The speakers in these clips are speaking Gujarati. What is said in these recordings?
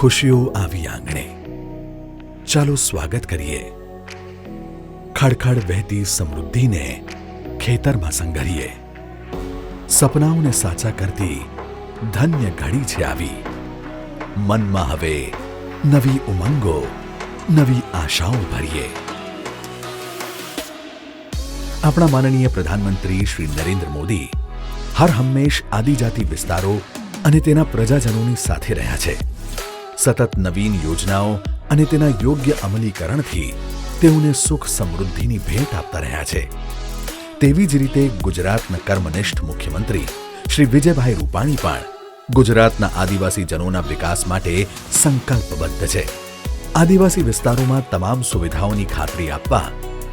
ખુશીઓ આવી આંગણે, ચાલો સ્વાગત કરીએ. ખડખડ વહેતી સમૃદ્ધિને ખેતરમાં સંઘરીએ. સપનાઓને સાચા કરતી ધન્ય ઘડી છે આવી. મનમાં હવે નવી ઉમંગો, નવી આશાઓ ભરીએ. આપણા માનનીય પ્રધાનમંત્રી શ્રી નરેન્દ્ર મોદી હર હંમેશ આદિજાતિ વિસ્તારો અને તેના પ્રજાજનોની સાથે રહ્યા છે. સતત નવીન યોજનાઓ અને તેના યોગ્ય અમલીકરણથી તેઓને સુખ સમૃદ્ધિની ભેટ આપતા રહ્યા છે. તેવી જ રીતે ગુજરાતના કર્મનિષ્ઠ મુખ્યમંત્રી શ્રી વિજયભાઈ રૂપાણી પણ ગુજરાતના આદિવાસી જનોના વિકાસ માટે સંકલ્પબદ્ધ છે. આદિવાસી વિસ્તારોમાં તમામ સુવિધાઓની ખાતરી આપવા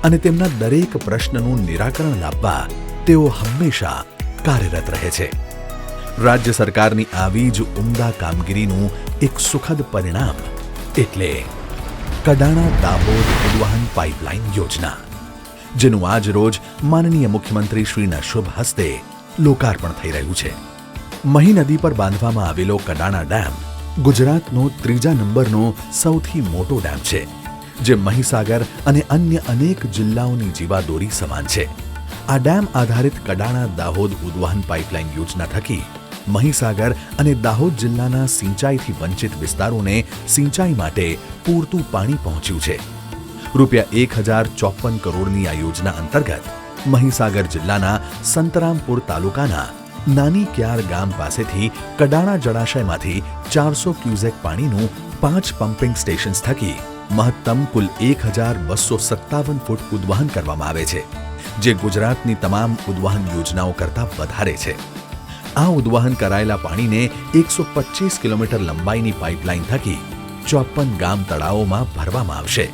અને તેમના દરેક પ્રશ્નનું નિરાકરણ લાવવા તેઓ હંમેશા કાર્યરત રહે છે. રાજ્ય સરકારની આવી જ ઉમદા કામગીરીનું એક સુખદ પરિણામ એટલે કડાણા દાહોદ ઉદ્વહન પાઇપલાઇન યોજના, જેનું આજ રોજ માનનીય મુખ્યમંત્રી શ્રીના શુભ હસ્તે લોકાર્પણ થઈ રહ્યું છે. મહી નદી પર બાંધવામાં આવેલો કડાણા ડેમ ગુજરાતનો 3જા નંબરનો સૌથી મોટો ડેમ છે, જે મહીસાગર અને અન્ય અનેક જિલ્લાઓની જીવાદોરી સમાન છે. આ ડેમ આધારિત કડાણા દાહોદ ઉદ્વહન પાઇપલાઇન યોજના થકી મહીસાગર અને દાહોદ જિલ્લાના સિંચાઈથી વંચિત વિસ્તારોને સિંચાઈ માટે પૂરતું પાણી પહોંચ્યું છે. ₹1054 કરોડની આ યોજના અંતર્ગત મહીસાગર જિલ્લાના સંતરામપુર તાલુકાના નાની ક્યાર ગામ પાસેથી કડાણા જળાશયમાંથી 400 ક્યુસેક પાણીનું 5 પમ્પિંગ સ્ટેશન્સ થકી મહત્તમ કુલ 1257 ફૂટ ઉદ્વહન કરવામાં આવે છે, જે ગુજરાતની તમામ ઉદ્વહન યોજનાઓ કરતાં વધારે છે. આ ઉદ્વહન કરાયેલા પાણીને 125 કિલોમીટર લંબાઈની પાઇપલાઇન થકી 54 ગામ તળાવોમાં ભરવામાં આવશે,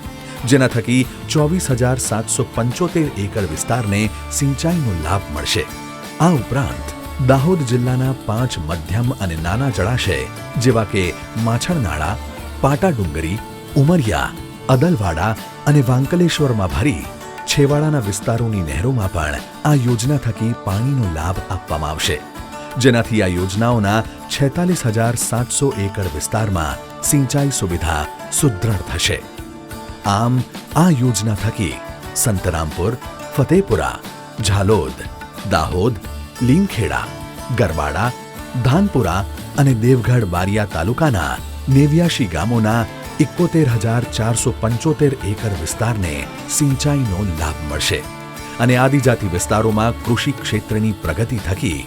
જેના થકી 24,775 એકર વિસ્તારને સિંચાઈનો લાભ મળશે. આ ઉપરાંત દાહોદ જિલ્લાના 5 મધ્યમ અને નાના જળાશય જેવા કે માછણનાળા, પાટાડુંગરી, ઉમરિયા, અદલવાડા અને વાંકલેશ્વરમાં ભરી છેવાડાના વિસ્તારોની નહેરોમાં પણ આ યોજના થકી પાણીનો લાભ આપવામાં આવશે, જેનાથી આ યોજનાઓના 46,700 એકર વિસ્તારમાં સિંચાઈ સુવિધા સુદૃઢ થશે. આમ આ યોજના થકી સંતરામપુર, ફતેપુરા, ઝાલોદ, દાહોદ, લીમખેડા, ગરવાડા, ધાનપુરા અને દેવગઢ બારિયા તાલુકાના 89 ગામોના 71,475 એકર વિસ્તારને સિંચાઈનો લાભ મળશે અને આદિજાતિ વિસ્તારોમાં કૃષિ ક્ષેત્રની પ્રગતિ થકી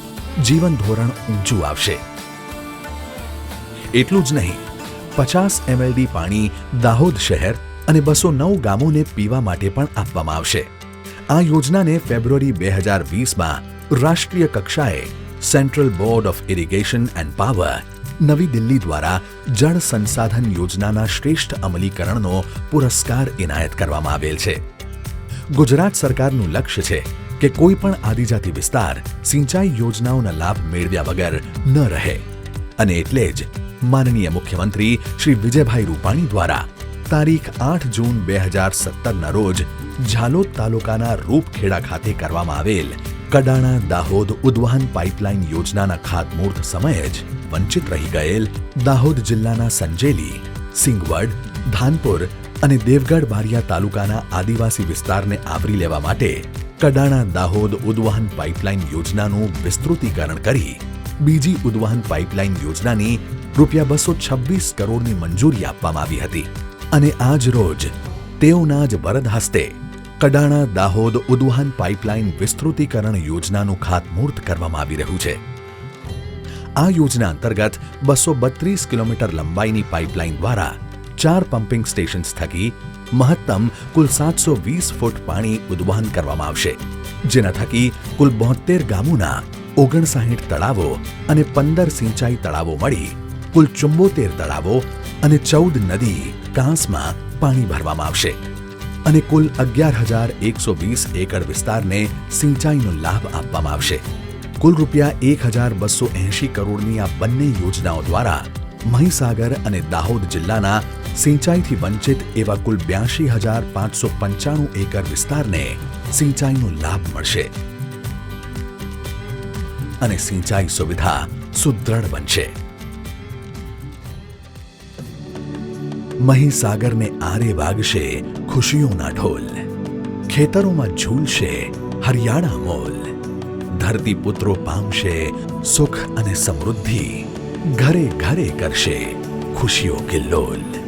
જીવન ધોરણ ઊંચું આવશે. એટલું જ નહીં, 50 MLD પાણી દાહોદ શહેર અને 209 ગામોને પીવા માટે પણ આપવામાં આવશે. આ યોજનાને ફેબ્રુઆરી 2020માં રાષ્ટ્રીય કક્ષાએ central board of irrigation end power નવી દિલ્હી દ્વારા જળ સંસાધન યોજનાના શ્રેષ્ઠ અમલીકરણનો પુરસ્કાર એનાયત કરવામાં આવેલ છે. ગુજરાત સરકારનું લક્ષ્ય છે કે કોઈ પણ આદિજાતિ વિસ્તાર સિંચાઈ યોજનાઓના લાભ મેળવ્યા વગર ન રહે, અને એટલે જ માનનીય મુખ્યમંત્રી શ્રી વિજયભાઈ રૂપાણી દ્વારા તારીખ 8 જૂન 2017ના રોજ ઝાલોદ તાલુકાના રૂપખેડા ખાતે કરવામાં આવેલ કડાણા દાહોદ ઉદ્વહન પાઇપલાઇન યોજનાના ખાતમુહૂર્ત સમયે જ વંચિત રહી ગયેલ દાહોદ જિલ્લાના સંજેલી, સિંગવડ, ધાનપુર અને દેવગઢ બારિયા તાલુકાના આદિવાસી વિસ્તારને આવરી લેવા માટે કડાણા દાહોદ ઉદ્વહન પાઇપલાઇન યોજનાનું વિસ્તૃતીકરણ કરી બીજી ઉદ્વહન પાઇપલાઇન યોજનાની ₹226 કરોડની મંજૂરી આપવામાં આવી હતી. અને આજ રોજ તેઓના જ વરદ હસ્તે કડાણા દાહોદ ઉદ્વહન પાઇપલાઇન વિસ્તૃતીકરણ યોજનાનું ખાતમુહૂર્ત કરવામાં આવી રહ્યું છે. આ યોજના અંતર્ગત 232 કિલોમીટર લંબાઈની પાઇપલાઇન દ્વારા 4 પમ્પિંગ સ્ટેશન્સ થકી મહત્તમ કુલ 720 ફૂટ પાણી ઉદ્વહન કરવામાં આવશે, જેના થકી કુલ 72 ગામોના 59 તળાવો અને 15 સિંચાઈ તળાવો મળી કુલ 74 તળાવો અને 14 નદી કાંસમાં પાણી ભરવામાં આવશે અને કુલ 11,120 એકર વિસ્તારને સિંચાઈનો લાભ આપવામાં આવશે. કુલ ₹1,280 કરોડની આ બંને યોજનાઓ દ્વારા મહીસાગર અને દાહોદ જિલ્લાના સિંચાઈથી વંચિત એવા કુલ 82,595 એકર વિસ્તારને સિંચાઈનો લાભ મળશે અને સિંચાઈ સુવિધા સુદૃઢ બનશે. મહીસાગરને આરે વાગશે ખુશીઓના ઢોલ, ખેતરોમાં ઝૂલશે હરિયાળા મોલ, ધરતીપુત્રો પામશે સુખ અને સમૃદ્ધિ, ઘરે ઘરે કરશે ખુશીઓ કિલ્લોલ.